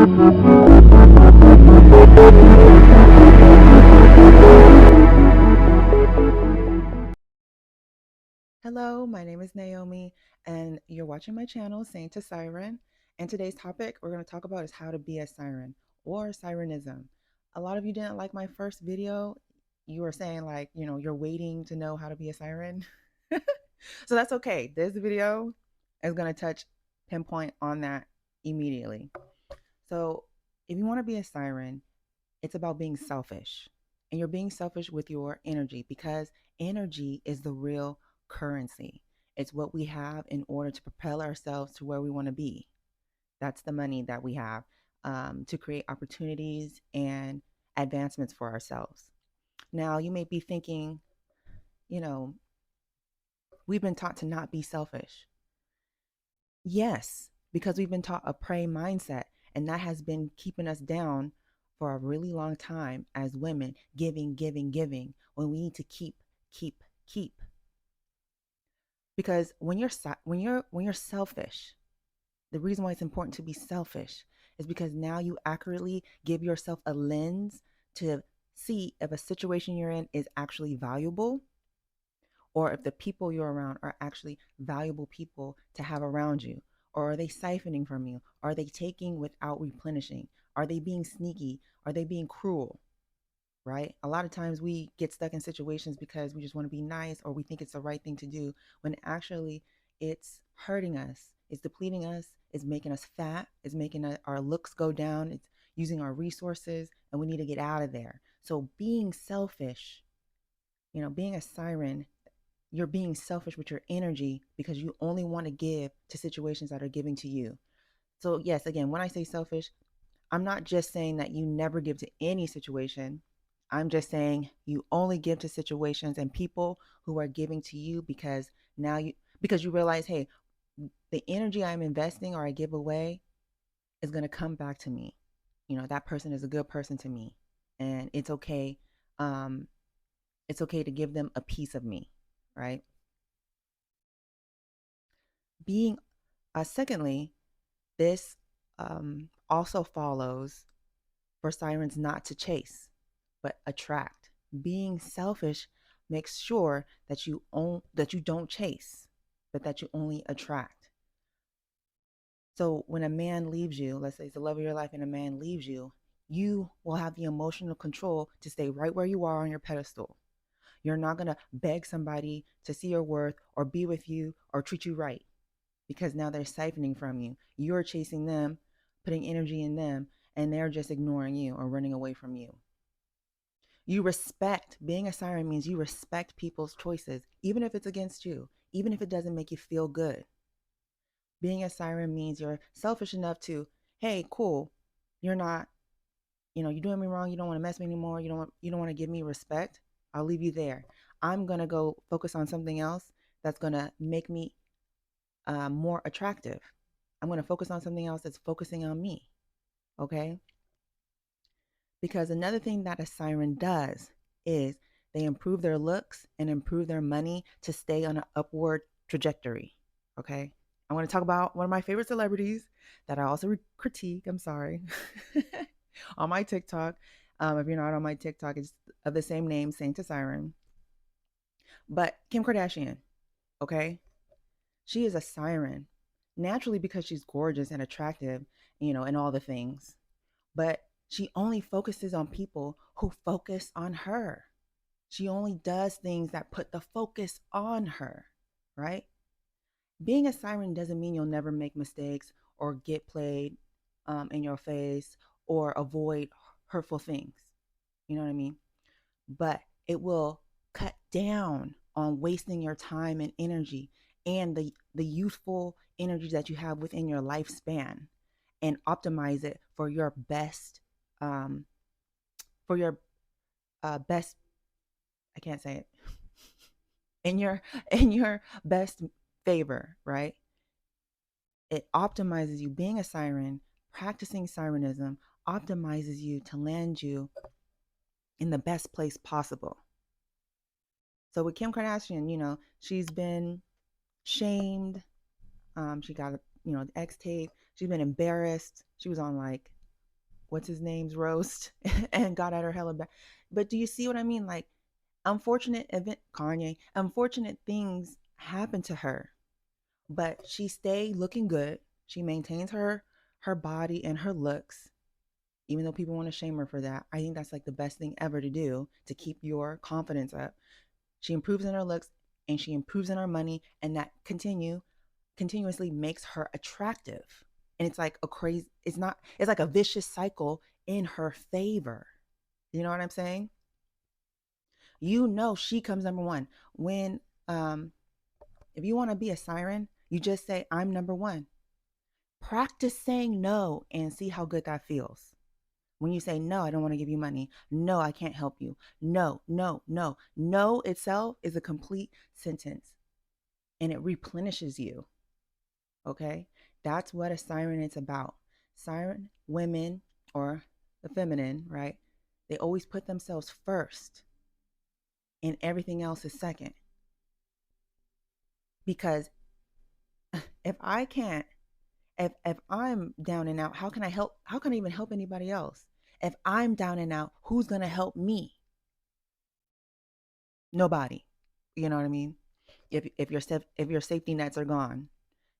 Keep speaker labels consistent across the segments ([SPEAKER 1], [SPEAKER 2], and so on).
[SPEAKER 1] Hello, my name is Naomi, and you're watching my channel, To Siren. And today's topic we're going to talk about is how to be a siren or sirenism. A lot of you didn't like my first video. You were saying, like, you're waiting to know how to be a siren. So that's okay. This video is going to touch pinpoint on that immediately. So if you want to be a siren, it's about being selfish. And you're being selfish with your energy because energy is the real currency. It's what we have in order to propel ourselves to where we want to be. That's the money that we have to create opportunities and advancements for ourselves. Now, you may be thinking, you know, we've been taught to not be selfish. Yes, because we've been taught a prey mindset, and that has been keeping us down for a really long time as women, giving, giving, giving, when we need to keep, keep, keep. Because when you're selfish, the reason why it's important to be selfish is because now you accurately give yourself a lens to see if a situation you're in is actually valuable, or if the people you're around are actually valuable people to have around you. Or are they siphoning from you? Are they taking without replenishing? Are they being sneaky? Are they being cruel? Right? A lot of times we get stuck in situations because we just want to be nice, or we think it's the right thing to do, when actually it's hurting us, it's depleting us, it's making us fat, it's making our looks go down, it's using our resources, and we need to get out of there. So being selfish, being a siren, you're being selfish with your energy because you only want to give to situations that are giving to you. So yes, again, when I say selfish, I'm not just saying that you never give to any situation. I'm just saying you only give to situations and people who are giving to you because you realize, hey, the energy I'm investing or I give away is going to come back to me. That person is a good person to me, and it's okay. It's okay to give them a piece of me, right? Being Secondly, this also follows for sirens not to chase, but attract. Being selfish makes sure that you don't chase, but that you only attract. So when a man leaves you, let's say it's the love of your life, and a man leaves you, you will have the emotional control to stay right where you are on your pedestal. You're not going to beg somebody to see your worth or be with you or treat you right, because now they're siphoning from you. You're chasing them, putting energy in them, and they're just ignoring you or running away from you. Being a siren means you respect people's choices, even if it's against you, even if it doesn't make you feel good. Being a siren means you're selfish enough to, hey, cool, you're not, you're doing me wrong. You don't want to mess with me anymore. You don't want to give me respect. I'll leave you there. I'm going to go focus on something else that's going to make me more attractive. I'm going to focus on something else that's focusing on me. Okay. Because another thing that a siren does is they improve their looks and improve their money to stay on an upward trajectory. Okay. I want to talk about one of my favorite celebrities that I also critique. I'm sorry. On my TikTok. If you're not on my TikTok, it's of the same name, To Siren. But Kim Kardashian, okay? She is a siren naturally because she's gorgeous and attractive, and all the things. But she only focuses on people who focus on her. She only does things that put the focus on her, right? Being a siren doesn't mean you'll never make mistakes or get played in your face or avoid hurtful things. You know what I mean? But it will cut down on wasting your time and energy and the youthful energy that you have within your lifespan, and optimize it for your best um, for your best, I can't say it, in your best favor, right? It optimizes you. Being a siren, practicing sirenism, optimizes you to land you in the best place possible. So with Kim Kardashian, she's been shamed. She got the X tape. She's been embarrassed. She was on, like, what's his name's roast and got at her hella back. But do you see what I mean? Like, unfortunate event, Kanye, unfortunate things happen to her, but she stayed looking good. She maintains her body and her looks, even though people want to shame her for that. I think that's like the best thing ever to do to keep your confidence up. She improves in her looks and she improves in her money, and that continuously makes her attractive. And it's like a crazy, it's not, it's like a vicious cycle in her favor. You know what I'm saying? You know she comes number one. When if you want to be a siren, you just say, I'm number one. Practice saying no and see how good that feels. When you say, no, I don't want to give you money. No, I can't help you. No, no, no. No itself is a complete sentence and it replenishes you. Okay? That's what a siren is about. Siren women, or the feminine, right? They always put themselves first and everything else is second. Because if I can't, if I'm down and out, how can I help? How can I even help anybody else? If I'm down and out, who's gonna help me? Nobody. You know what I mean? If your safety nets are gone,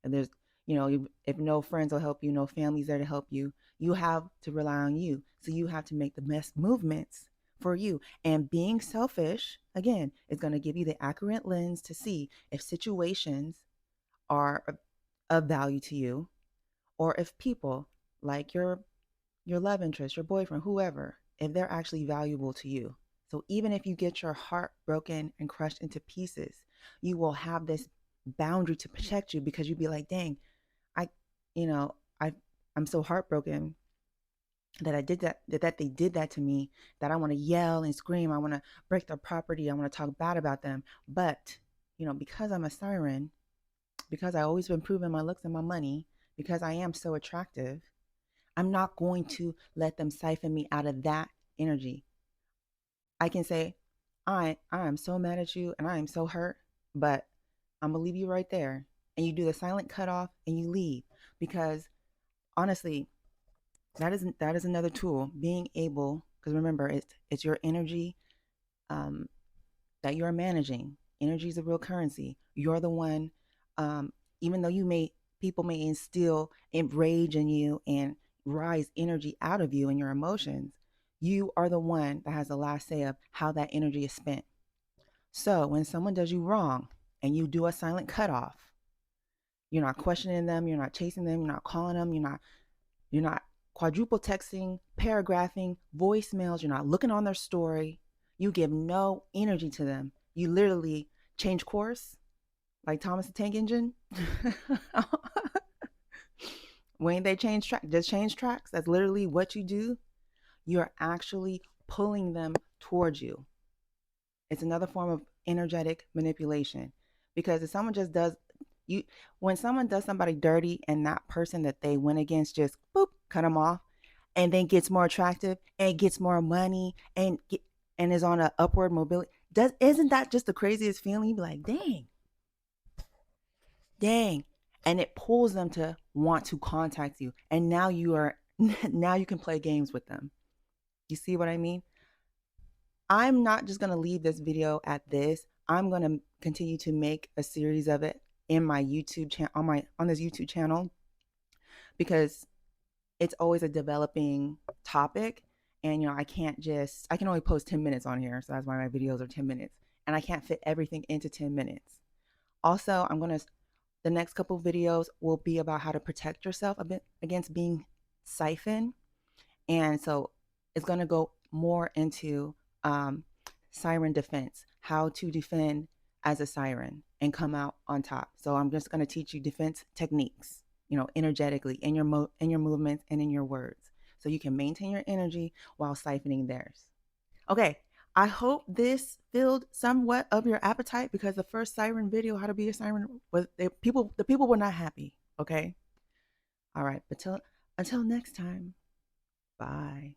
[SPEAKER 1] and there's, if no friends will help you, no family's there to help you, you have to rely on you. So you have to make the best movements for you. And being selfish, again, is going to give you the accurate lens to see if situations are of value to you, or if people like your love interest, your boyfriend, whoever, if they're actually valuable to you. So even if you get your heart broken and crushed into pieces, you will have this boundary to protect you, because you'd be like, dang, I, you know, I'm so heartbroken that I did that they did that to me, that I want to yell and scream. I want to break their property. I want to talk bad about them. But, because I'm a siren, because I always been proving my looks and my money, because I am so attractive, I'm not going to let them siphon me out of that energy. I can say, I am so mad at you and I am so hurt, but I'm gonna leave you right there. And you do the silent cutoff and you leave. Because honestly, that is another tool. Being able, because remember, it's your energy, um, that you're managing. Energy is a real currency. You're the one, um, even though people may instill rage in you and rise energy out of you and your emotions, you are the one that has the last say of how that energy is spent. So when someone does you wrong and you do a silent cutoff, you're not questioning them, you're not chasing them, you're not calling them, you're not quadruple texting, paragraphing, voicemails, you're not looking on their story. You give no energy to them. You literally change course, like Thomas the Tank Engine. When they change track, just change tracks. That's literally what you do. You're actually pulling them towards you. It's another form of energetic manipulation. Because if someone just does you when someone does somebody dirty and that person that they went against just boop, cut them off, and then gets more attractive and gets more money and is on an upward mobility, isn't that just the craziest feeling? You be like, dang. And it pulls them to want to contact you. And now now you can play games with them. You see what I mean? I'm not just going to leave this video at this. I'm going to continue to make a series of it in my YouTube channel, on this YouTube channel, because it's always a developing topic. And I can only post 10 minutes on here, so that's why my videos are 10 minutes, and I can't fit everything into 10 minutes. Also, the next couple videos will be about how to protect yourself a bit against being siphoned. And so it's going to go more into siren defense, how to defend as a siren and come out on top. So I'm just going to teach you defense techniques, energetically, in your movements and in your words, so you can maintain your energy while siphoning theirs. Okay, I hope this filled somewhat of your appetite, because the first siren video, how to be a siren, the people were not happy. Okay, all right, but until next time, bye.